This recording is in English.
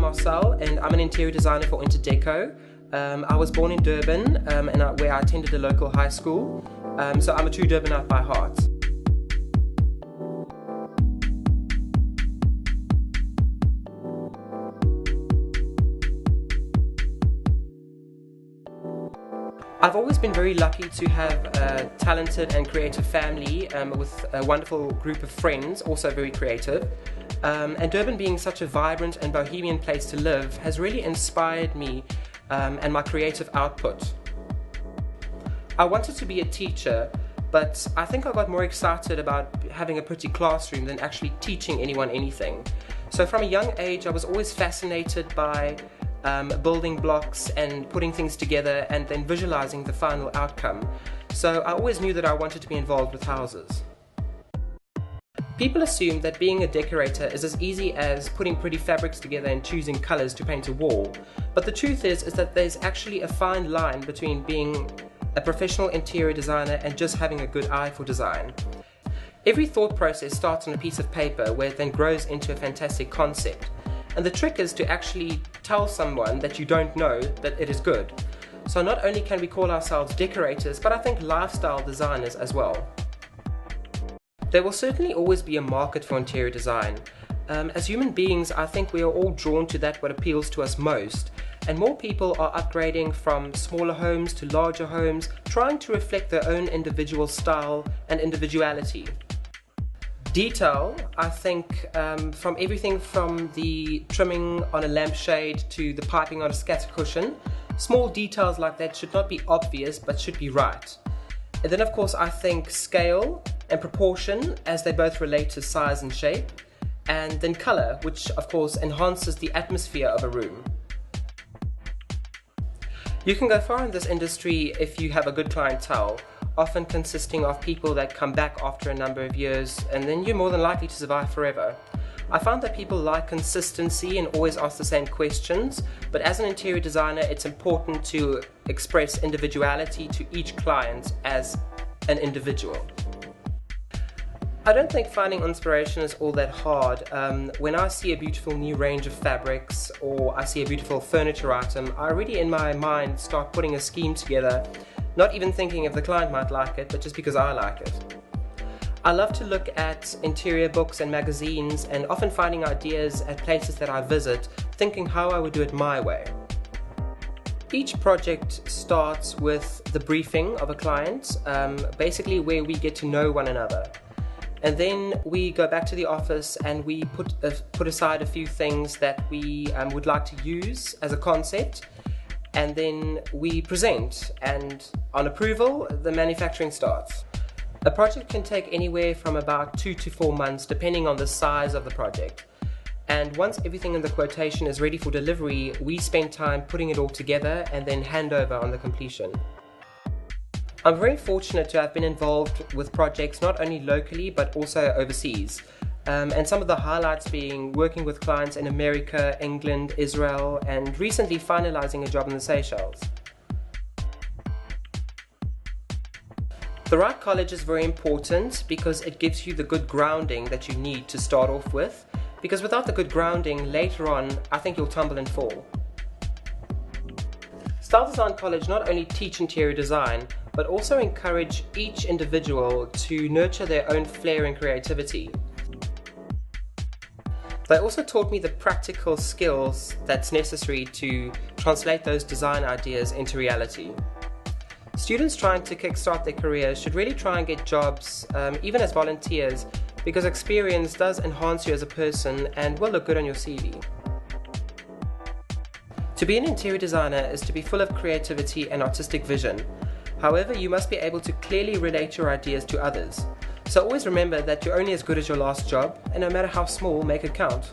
Marcel, and I'm an interior designer for Interdeco. I was born in Durban, where I attended a local high school, so I'm a true Durbanite by heart. I've always been very lucky to have a talented and creative family with a wonderful group of friends, also very creative. And Durban being such a vibrant and bohemian place to live has really inspired me and my creative output. I wanted to be a teacher, but I think I got more excited about having a pretty classroom than actually teaching anyone anything. So from a young age I was always fascinated by building blocks and putting things together and then visualizing the final outcome. So I always knew that I wanted to be involved with houses. People assume that being a decorator is as easy as putting pretty fabrics together and choosing colors to paint a wall. But the truth is that there's actually a fine line between being a professional interior designer and just having a good eye for design. Every thought process starts on a piece of paper where it then grows into a fantastic concept. And the trick is to actually tell someone that you don't know that it is good. So not only can we call ourselves decorators, but I think lifestyle designers as well. There will certainly always be a market for interior design. As human beings, I think we are all drawn to what appeals to us most. And more people are upgrading from smaller homes to larger homes, trying to reflect their own individual style and individuality. Detail, I think, from everything from the trimming on a lampshade to the piping on a scatter cushion, small details like that should not be obvious but should be right. And then of course I think scale and proportion, as they both relate to size and shape, and then colour, which of course enhances the atmosphere of a room. You can go far in this industry if you have a good clientele, often consisting of people that come back after a number of years, and then you're more than likely to survive forever. I found that people like consistency and always ask the same questions, but as an interior designer it's important to express individuality to each client as an individual. I don't think finding inspiration is all that hard. When I see a beautiful new range of fabrics or I see a beautiful furniture item, I already in my mind start putting a scheme together, not even thinking if the client might like it, but just because I like it. I love to look at interior books and magazines and often finding ideas at places that I visit, thinking how I would do it my way. Each project starts with the briefing of a client, basically where we get to know one another. And then we go back to the office and we put aside a few things that we would like to use as a concept, and then we present, and on approval the manufacturing starts. A project can take anywhere from about 2 to 4 months depending on the size of the project. And once everything in the quotation is ready for delivery, we spend time putting it all together and then hand over on the completion. I'm very fortunate to have been involved with projects not only locally but also overseas. And some of the highlights being working with clients in America, England, Israel, and recently finalizing a job in the Seychelles. The right college is very important because it gives you the good grounding that you need to start off with, because without the good grounding later on, I think you'll tumble and fall. Style Design College not only teach interior design, but also encourage each individual to nurture their own flair and creativity. They also taught me the practical skills that's necessary to translate those design ideas into reality. Students trying to kickstart their careers should really try and get jobs, even as volunteers, because experience does enhance you as a person and will look good on your CV. To be an interior designer is to be full of creativity and artistic vision. However, you must be able to clearly relate your ideas to others. So always remember that you're only as good as your last job, and no matter how small, make it count.